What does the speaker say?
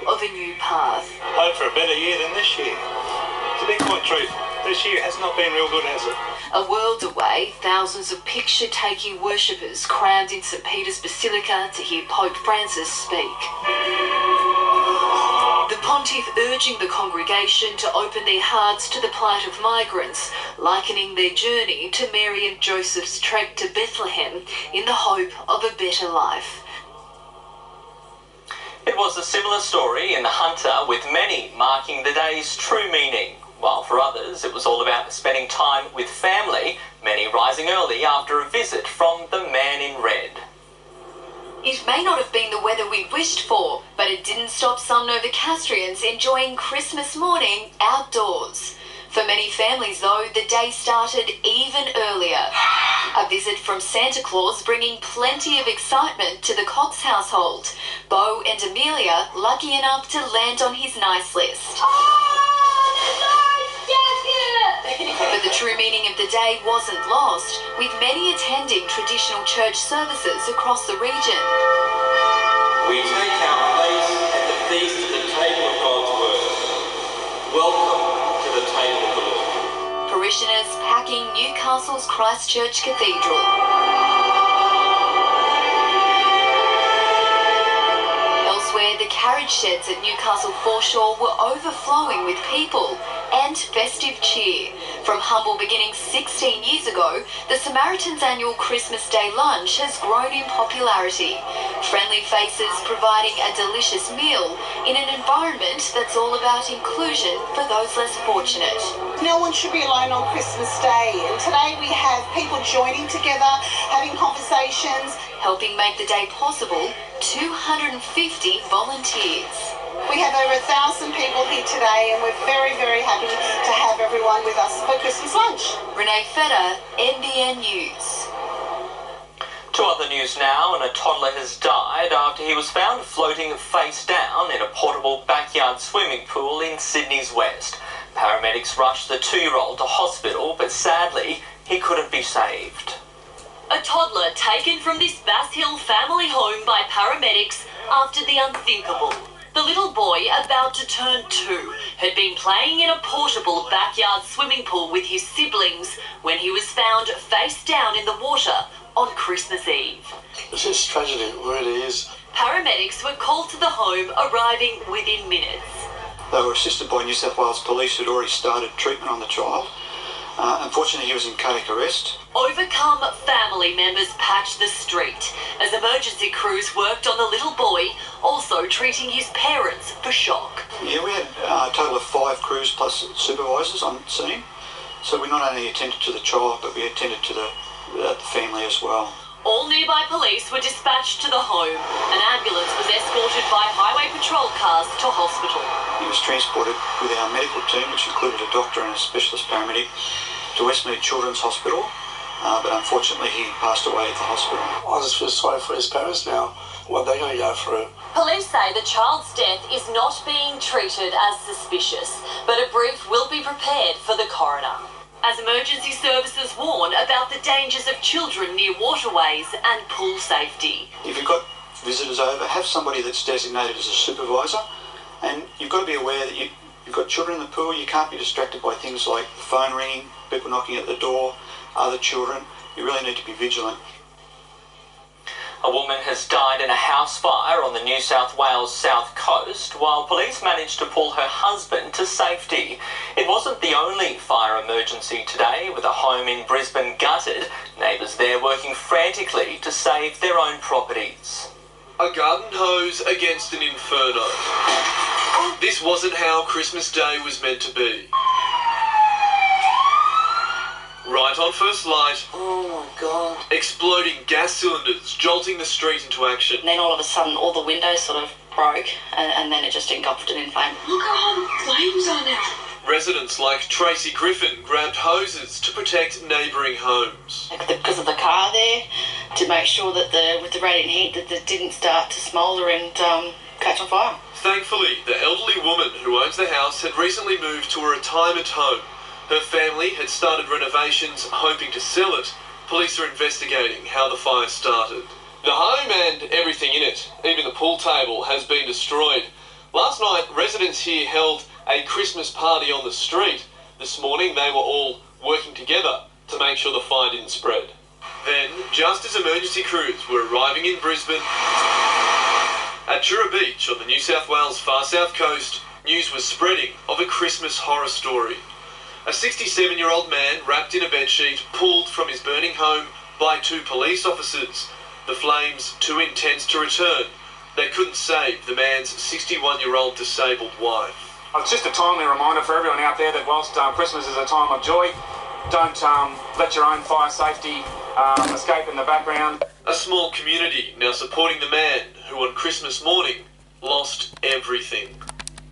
of a new path. Hope for a better year than this year. To be quite truthful, this year has not been real good, has it? A world away, thousands of picture-taking worshippers crammed in St Peter's Basilica to hear Pope Francis speak. The Pontiff urging the congregation to open their hearts to the plight of migrants, likening their journey to Mary and Joseph's trek to Bethlehem in the hope of a better life. It was a similar story in the Hunter, with many marking the day's true meaning, while for others it was all about spending time with family, many rising early after a visit from the man in red. It may not have been the weather we wished for, but it didn't stop some Novocastrians enjoying Christmas morning outdoors. For many families, though, the day started even earlier. A visit from Santa Claus bringing plenty of excitement to the Cox household. Beau and Amelia lucky enough to land on his nice list. But the true meaning of the day wasn't lost, with many attending traditional church services across the region. We take our place at the feast at the table of God's word. Welcome to the table of the Lord. Parishioners packing Newcastle's Christchurch Cathedral. Elsewhere, the carriage sheds at Newcastle Foreshore were overflowing with people and festive cheer. From humble beginnings 16 years ago, the Samaritans' annual Christmas Day lunch has grown in popularity. Friendly faces providing a delicious meal in an environment that's all about inclusion for those less fortunate. No one should be alone on Christmas Day, and today we have people joining together, having conversations. Helping make the day possible, 250 volunteers. We have over 1,000 people here today, and we're very, very happy to have everyone with us for Christmas lunch. Renee Feder, NBN News. To other news now, and a toddler has died after he was found floating face down in a portable backyard swimming pool in Sydney's west. Paramedics rushed the 2-year-old to hospital, but sadly, he couldn't be saved. A toddler taken from this Bass Hill family home by paramedics after the unthinkable. The little boy, about to turn 2, had been playing in a portable backyard swimming pool with his siblings when he was found face down in the water on Christmas Eve. It's just tragedy, it really is. Paramedics were called to the home, arriving within minutes. They were assisted by New South Wales Police, who'd already started treatment on the child. Unfortunately, he was in cardiac arrest. Overcome family members packed the street as emergency crews worked on the little boy, also treating his parents for shock. Yeah, we had a total of 5 crews plus supervisors on scene. So we not only attended to the child, but we attended to the family as well. All nearby police were dispatched to the home. An ambulance was escorted by highway patrol cars to hospital. He was transported with our medical team, which included a doctor and a specialist paramedic, to Westmead Children's Hospital, but unfortunately he passed away at the hospital. I just feel sorry for his parents now, what they're going to go through. Police say the child's death is not being treated as suspicious, but a brief will be prepared for the coroner. As emergency services warn about the dangers of children near waterways and pool safety. If you've got visitors over, have somebody that's designated as a supervisor, and you've got to be aware that you've got children in the pool. You can't be distracted by things like the phone ringing, people knocking at the door, other children. You really need to be vigilant. A woman has died in a house fire on the New South Wales south coast, while police managed to pull her husband to safety. It wasn't the only fire emergency today, with a home in Brisbane gutted. Neighbours there working frantically to save their own properties. A garden hose against an inferno. This wasn't how Christmas Day was meant to be. Right on first light. Oh my God. Exploding gas cylinders, jolting the street into action. And then all of a sudden all the windows sort of broke and then it just engulfed it in flame. Look how hot the flames are now. Residents like Tracy Griffin grabbed hoses to protect neighbouring homes. Because of the car there, to make sure that with the radiant heat that it didn't start to smoulder and catch on fire. Thankfully, the elderly woman who owns the house had recently moved to a retirement home. Her family had started renovations, hoping to sell it. Police are investigating how the fire started. The home and everything in it, even the pool table, has been destroyed. Last night, residents here held a Christmas party on the street. This morning they were all working together to make sure the fire didn't spread. Then, just as emergency crews were arriving in Brisbane, at Truro Beach on the New South Wales far south coast, news was spreading of a Christmas horror story. A 67-year-old man wrapped in a bedsheet pulled from his burning home by 2 police officers. The flames too intense to return. They couldn't save the man's 61-year-old disabled wife. It's just a timely reminder for everyone out there that whilst Christmas is a time of joy, don't let your own fire safety escape in the background. A small community now supporting the man who on Christmas morning lost everything.